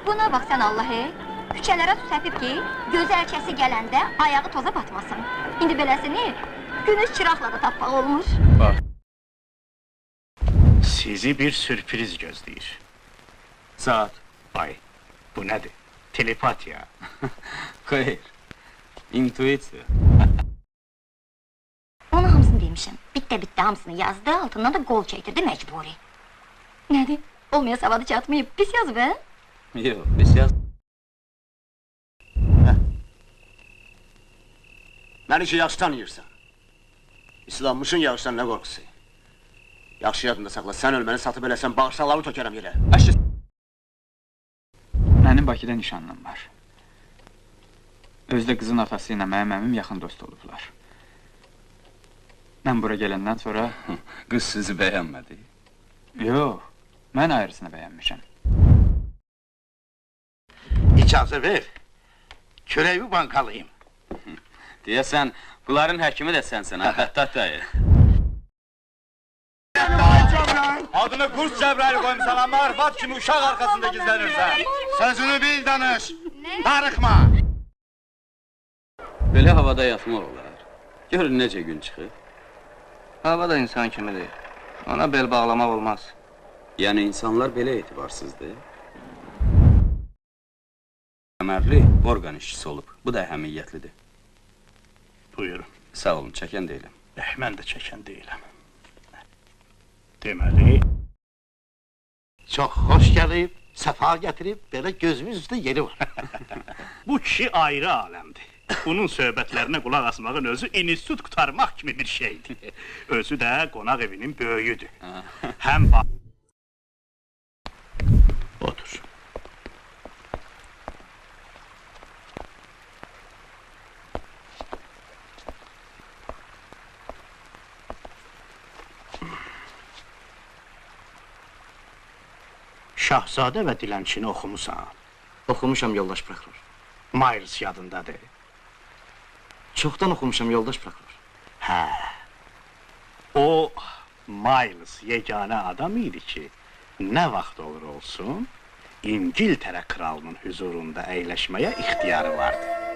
Buna bax sən Allahı, küçələrə su səpib ki, gözəlçəsi gələndə ayağı toza batmasın. İndi beləsini günüz çıraqla da tapmaq olmuş. Bak, sizi bir sürpriz gözləyir. Saat. Ay, bu nədir? Telepatiya. Xeyr. İntuisiya. Ona hamısını demişəm. Bittə hamısını yazdı, altından da qol çəkdirdi məcburi. Nədir? Olmaya savadı çatmayıb, pis yazıb, hə? Yox, biz yaz... Məni ki, yaxşı tanıyırsan. İslanmışın yağışdan nə qorxusu? Yaxşı yadında saxla, sən ölməni satıb eləsən, bağırsaqlarını tökərəm yerə. Əşi... Mənim Bakıda nişanlım var. Özdə qızın atası ilə mənim əmim yaxın dost olublar. Mən bura gələndən sonra... Qız sizi bəyənmədi. Yox, mən ayrısını bəyənmişəm. İcazə ver, çörəyi bankalayım. Deyəsən, bunların həkimi də sənsən, ha, Xəttat dayı. Adını Kurs Cəbraylı qoymusan, amma arvad kimi uşaq arxasında gizlənirsən. Sözünü bil danış, darıxma. Belə havada yatmaq olar. Görün necə gün çıxır. Hava da insan kimidir. Ona bel bağlamaq olmaz. Yəni insanlar belə etibarsızdır. Əmərli orqan işçisi olub, bu da əhəmiyyətlidir. Buyurun. Sağ olun, çəkən deyiləm. Mən də çəkən deyiləm. Deməli... Çox xoş gəlib, səfa gətirib, belə gözümüz üstə yeri var. Bu kişi ayrı aləmdir. Bunun söhbətlərinə qulaq asmağın özü institut qutarmaq kimi bir şeydir. Özü də qonaq evinin böyüyüdür. Həm bax... Otur. Şahzadə və dilənçini oxumusan. Oxumuşam yoldaş prokuror. Miles yadındadır. Çoxdan oxumuşam yoldaş prokuror. Hə. O, Miles yeganə adam idi ki, nə vaxt olur olsun, İngiltərə kralının huzurunda əyləşməyə ixtiyarı vardı.